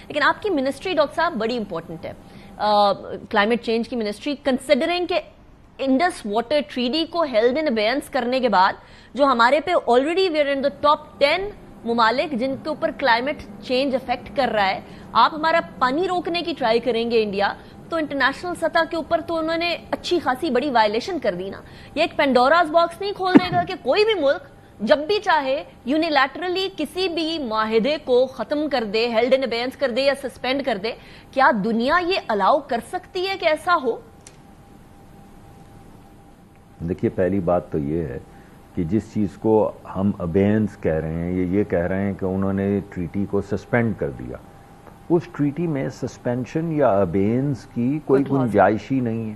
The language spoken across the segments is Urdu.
لیکن آپ کی منسٹری ڈاکٹر صاحب بڑی امپورٹنٹ ہے، کلائمیٹ چینج کی منسٹری، کنسیڈرنگ کہ انڈس واٹر ٹریٹی کو ہیلڈ ان ابیئنس کرنے کے بعد جو ہمارے پہ already we are in the top 10 ممالک جن کے اوپر کلائمیٹ چینج افیکٹ کر رہا ہے، آپ ہمارا پانی روکنے کی ٹرائی کریں گے انڈیا، تو انٹرنیشنل سطح کے اوپر تو انہوں نے اچھی خاصی بڑی وائلیشن کر دی نا. یہ ایک پینڈوراز باکس نہیں کھول دے گا کہ کوئی بھی ملک جب بھی چاہے یونیلیٹرلی کسی بھی معاہدے کو ختم کر دے، ہیلڈ ان ابیئنس کر دے یا سسپینڈ کر دے؟ کیا دنیا یہ الاؤ کر سکتی ہے کہ ایسا ہو؟ دیکھیے، پہلی بات تو یہ ہے کہ جس چیز کو ہم ابیئنس کہہ رہے ہیں، یہ کہہ رہے ہیں کہ انہوں نے ٹریٹی کو سسپینڈ کر دیا. اس ٹریٹی میں سسپینشن یا ابیئنس کی کوئی گنجائش ہی نہیں ہے.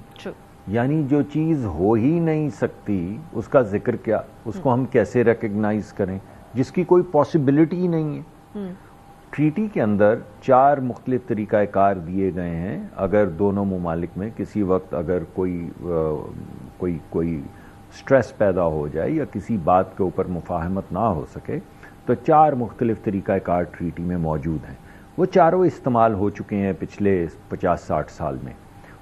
یعنی جو چیز ہو ہی نہیں سکتی اس کا ذکر کیا، اس کو ہم کیسے ریکگنائز کریں جس کی کوئی پاسبلٹی ہی نہیں ہے. ٹریٹی کے اندر 4 مختلف طریقہ کار دیے گئے ہیں. اگر دونوں ممالک میں کسی وقت اگر کوئی سٹریس پیدا ہو جائے یا کسی بات کے اوپر مفاہمت نہ ہو سکے تو 4 مختلف طریقہ کار ٹریٹی میں موجود ہیں. وہ چاروں استعمال ہو چکے ہیں پچھلے 50-60 سال میں،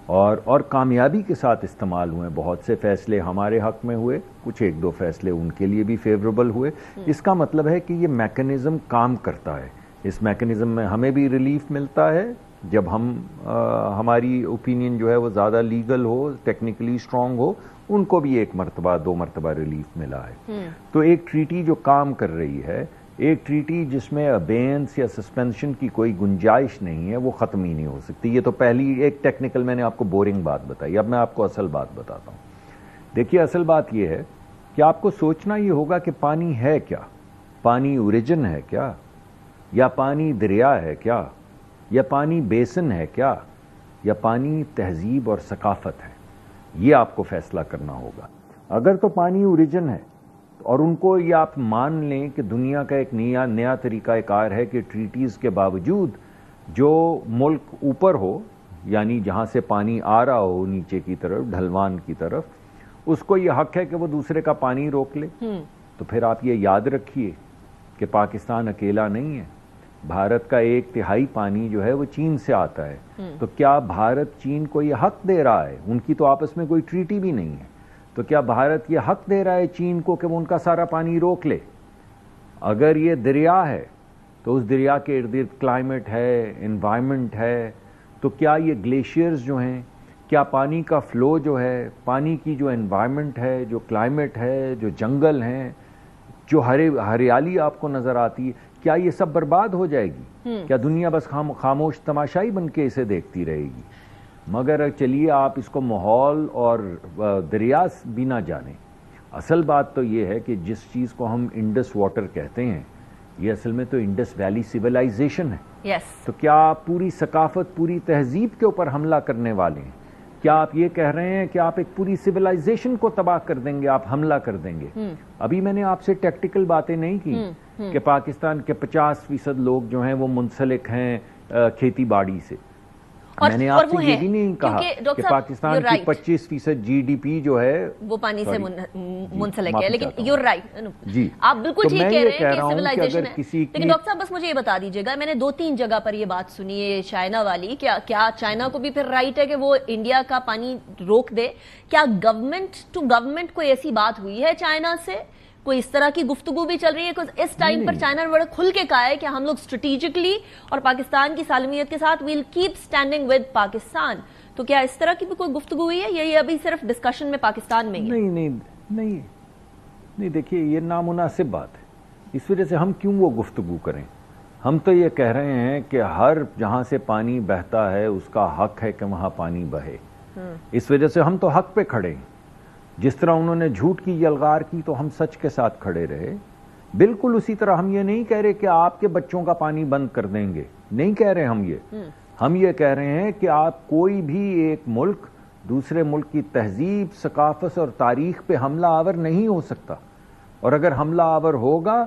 اور کامیابی کے ساتھ استعمال ہوئے. بہت سے فیصلے ہمارے حق میں ہوئے، کچھ 1-2 فیصلے ان کے لیے بھی فیوریبل ہوئے. اس کا مطلب ہے کہ یہ میکنزم کام کرتا ہے. اس میکنزم میں ہمیں بھی ریلیف ملتا ہے جب ہماری اوپینین جو ہے وہ زیادہ لیگل ہو، ٹیکنیکلی اسٹرانگ ہو. ان کو بھی 1 مرتبہ 2 مرتبہ ریلیف ملا ہے. تو ایک ٹریٹی جو کام کر رہی ہے، ایک ٹریٹی جس میں ابیئنس یا سسپینشن کی کوئی گنجائش نہیں ہے، وہ ختم ہی نہیں ہو سکتی. یہ تو پہلی ایک ٹیکنیکل میں نے آپ کو بورنگ بات بتائی. اب میں آپ کو اصل بات بتاتا ہوں. دیکھیے، اصل بات یہ ہے کہ آپ کو سوچنا یہ ہوگا کہ پانی ہے کیا؟ پانی اوریجن ہے کیا؟ یا پانی دریا ہے کیا؟ یا پانی بیسن ہے کیا؟ یا پانی تہذیب اور ثقافت ہے؟ یہ آپ کو فیصلہ کرنا ہوگا. اگر تو پانی اوریجن ہے اور ان کو یہ آپ مان لیں کہ دنیا کا ایک نیا طریقہ کار ہے کہ ٹریٹیز کے باوجود جو ملک اوپر ہو، یعنی جہاں سے پانی آ رہا ہو نیچے کی طرف، ڈھلوان کی طرف، اس کو یہ حق ہے کہ وہ دوسرے کا پانی روک لے. تو پھر آپ یہ یاد رکھیے کہ پاکستان اکیلا نہیں ہے. بھارت کا 1/3 پانی جو ہے وہ چین سے آتا ہے. تو کیا بھارت چین کو یہ حق دے رہا ہے؟ ان کی تو آپس میں کوئی ٹریٹی بھی نہیں ہے. تو کیا بھارت یہ حق دے رہا ہے چین کو کہ وہ ان کا سارا پانی روک لے؟ اگر یہ دریا ہے تو اس دریا کے ارد گرد کلائمیٹ ہے، انوائرمنٹ ہے. تو کیا یہ گلیشیئرز جو ہیں، کیا پانی کا فلو جو ہے، پانی کی جو انوائرمنٹ ہے، جو کلائمیٹ ہے، جو جنگل ہیں، جو ہریالی آپ کو نظر آتی ہے، کیا یہ سب برباد ہو جائے گی؟ کیا دنیا بس خاموش تماشائی بن کے اسے دیکھتی رہے گی؟ مگر چلیے آپ اس کو ماحول اور دریا بھی نہ جانیں. اصل بات تو یہ ہے کہ جس چیز کو ہم انڈس واٹر کہتے ہیں، یہ اصل میں تو انڈس ویلی سیویلائزیشن ہے. تو کیا آپ پوری ثقافت، پوری تہذیب کے اوپر حملہ کرنے والے ہیں؟ کیا آپ یہ کہہ رہے ہیں کہ آپ ایک پوری سیویلائزیشن کو تباہ کر دیں گے، آپ حملہ کر دیں گے؟ ابھی میں نے آپ سے ٹیکٹیکل باتیں نہیں کی کہ پاکستان کے 50% لوگ جو ہیں وہ منسلک ہیں کھیتی باڑی سے. میں نے آپ سے یہ بھی نہیں کہا کہ پاکستان کی 25% جی ڈی پی جو ہے وہ پانی سے منسلک ہے. لیکن یور رائٹ، جی آپ بالکل ٹھیک کہہ رہے ہیں کہ سیویلائزیشن ہے. لیکن ڈاکٹر صاحب بس مجھے یہ بتا دیجیے گا، میں نے 2-3 جگہ پر یہ بات سنی ہے چائنا والی، کیا چائنا کو بھی پھر رائٹ ہے کہ وہ انڈیا کا پانی روک دے؟ کیا گورنمنٹ ٹو گورنمنٹ کوئی ایسی بات ہوئی ہے چائنا سے؟ کوئی اس طرح کی گفتگو بھی چل رہی ہے؟ اس ٹائم پر چائنا نے بڑا کھل کے کہا ہے کہ ہم لوگ اسٹریٹجکلی اور پاکستان کی سالمیت کے ساتھ we'll keep standing with Pakistan. تو کیا اس طرح کی بھی کوئی گفتگو ہوئی ہے یا یہ ابھی صرف ڈسکشن میں پاکستان میں ہی ہے؟ نہیں دیکھیے، یہ نامناسب بات ہے. اس وجہ سے ہم کیوں وہ گفتگو کریں؟ ہم تو یہ کہہ رہے ہیں کہ ہر جہاں سے پانی بہتا ہے اس کا حق ہے کہ وہاں پانی بہے. اس وجہ سے ہم تو حق پہ کھڑے ہیں. جس طرح انہوں نے جھوٹ کی یلغار کی تو ہم سچ کے ساتھ کھڑے رہے. بالکل اسی طرح ہم یہ نہیں کہہ رہے کہ آپ کے بچوں کا پانی بند کر دیں گے، نہیں کہہ رہے ہم یہ کہہ رہے ہیں کہ آپ کوئی بھی ایک ملک دوسرے ملک کی تہذیب، ثقافت اور تاریخ پہ حملہ آور نہیں ہو سکتا. اور اگر حملہ آور ہوگا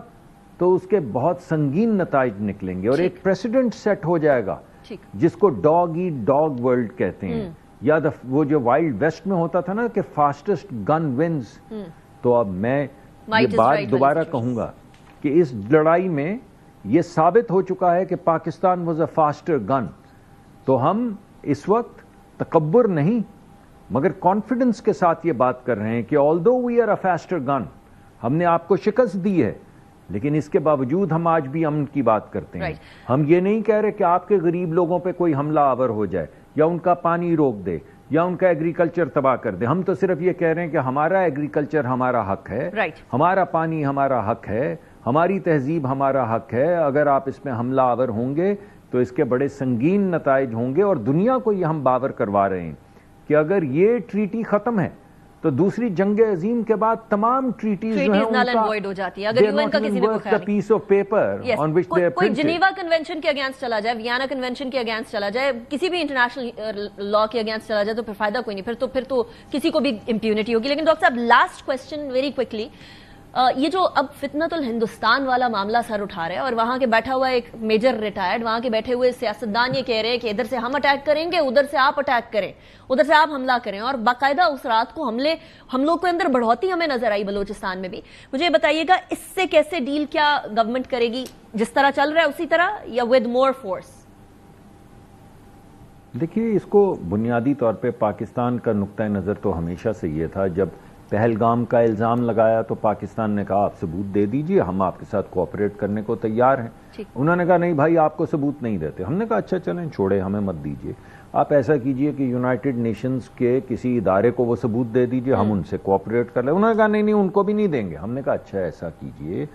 تو اس کے بہت سنگین نتائج نکلیں گے اور ایک پریسیڈنٹ سیٹ ہو جائے گا جس کو ڈاگ ایٹ ڈاگ ورلڈ کہتے ہیں. یا وہ جو وائلڈ ویسٹ میں ہوتا تھا نا کہ فاسٹسٹ گن ونز. تو اب میں یہ بات دوبارہ کہوں گا کہ اس لڑائی میں یہ ثابت ہو چکا ہے کہ پاکستان واز اے فاسٹر گن. تو ہم اس وقت تکبر نہیں مگر کانفیڈنس کے ساتھ یہ بات کر رہے ہیں کہ although we are a faster gun, ہم نے آپ کو شکست دی ہے لیکن اس کے باوجود ہم آج بھی امن کی بات کرتے ہیں. ہم یہ نہیں کہہ رہے کہ آپ کے غریب لوگوں پہ کوئی حملہ آور ہو جائے یا ان کا پانی روک دے یا ان کا ایگریکلچر تباہ کر دے. ہم تو صرف یہ کہہ رہے ہیں کہ ہمارا ایگریکلچر ہمارا حق ہے, ہمارا پانی ہمارا حق ہے, ہماری تہذیب ہمارا حق ہے. اگر آپ اس میں حملہ آور ہوں گے تو اس کے بڑے سنگین نتائج ہوں گے, اور دنیا کو یہ ہم باور کروا رہے ہیں کہ اگر یہ ٹریٹی ختم ہے تو دوسری جنگ عظیم کے بعد تمام ٹریٹیز جو ہیں ان کا ہو جاتی ہے. اگر یو این کا کسی نے کوئی خیال پیس آف پیپر آن وچ دے کوئی جنیوا کنونشن کے اگینسٹ چلا جائے, ویانا کنونشن کے اگینسٹ چلا جائے, کسی بھی انٹرنیشنل لا کے اگینسٹ چلا جائے تو پھر فائدہ کوئی نہیں, پھر تو کسی کو بھی امپیونٹی ہوگی. لیکن ڈاکٹر صاحب لاسٹ کوسچن ویری کوئکلی, یہ جو اب فتنت الہندوستان والا معاملہ سر اٹھا رہا ہے اور وہاں کے بیٹھا ہوا ایک میجر ریٹائرڈ وہاں کے بیٹھے ہوئے سیاستدان یہ کہہ رہے ہیں کہ ادھر سے ہم اٹیک کریں گے, ادھر سے آپ اٹیک کریں, ادھر سے آپ حملہ کریں, اور باقاعدہ اس رات کو حملوں کے اندر بڑھوتی ہمیں نظر آئی بلوچستان میں بھی. مجھے بتائیے گا اس سے کیسے ڈیل کیا گورنمنٹ کرے گی, جس طرح چل رہا ہے اسی طرح یا ود مور فورس؟ دیکھیے اس کو بنیادی طور پہ پاکستان کا نقطہ نظر تو ہمیشہ سے یہ تھا, جب پہلگام کا الزام لگایا تو پاکستان نے کہا آپ ثبوت دے دیجئے, ہم آپ کے ساتھ کوآپریٹ کرنے کو تیار ہیں. انہوں نے کہا نہیں بھائی آپ کو ثبوت نہیں دیتے. ہم نے کہا اچھا چلیں چھوڑے, ہمیں مت دیجئے, آپ ایسا کیجئے کہ یونائٹڈ نیشنز کے کسی ادارے کو وہ ثبوت دے دیجئے, ہم ان سے کوآپریٹ کر لیں. انہوں نے کہا نہیں ان کو بھی نہیں دیں گے. ہم نے کہا اچھا ایسا کیجئے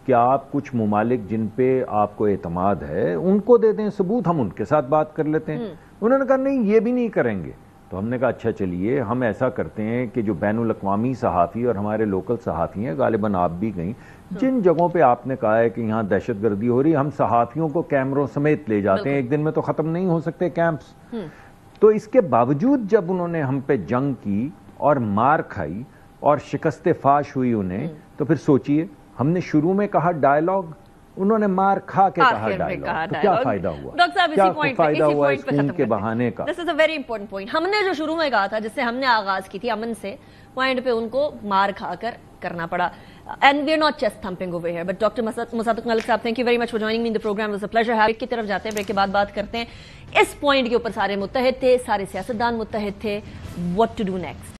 کہ آپ کچھ ممالک جن پہ آپ کو اعتماد ہے ان کو دے دیں ثبوت, ہم ان کے ساتھ بات کر لیتے ہیں. انہوں نے کہا نہیں یہ بھی نہیں کریں گے. تو ہم نے کہا اچھا چلیے ہم ایسا کرتے ہیں کہ جو بین الاقوامی صحافی اور ہمارے لوکل صحافی ہیں, غالباً آپ بھی گئیں, جن جگہوں پہ آپ نے کہا ہے کہ یہاں دہشت گردی ہو رہی ہے, ہم صحافیوں کو کیمروں سمیت لے جاتے ہیں. ایک دن میں تو ختم نہیں ہو سکتے کیمپس. تو اس کے باوجود جب انہوں نے ہم پہ جنگ کی اور مار کھائی اور شکست فاش ہوئی انہیں, تو پھر سوچئے ہم نے شروع میں کہا ڈائیلاگ, انہوں نے مار کھا کے کہا ڈائیلاگ, تو کیا فائدہ ہوا؟ کیا فائدہ ہوا اس خون کے بہانے کا؟ This is a very important point. ہم نے جو شروع میں کہا تھا جس سے ہم نے آغاز کی تھی امن سے, پوائنٹ پہ ان کو مار کھا کر کرنا پڑا. And we are not chest thumping over here. But Dr. Musaddiq Malik صاحب, thank you very much for joining me in the program. It was a pleasure. کی طرف جاتے ہیں, بریک کے بعد بات کرتے ہیں. اس پوائنٹ کے اوپر سارے متحد تھے, سارے سیاستدان متحد تھے. What to do next?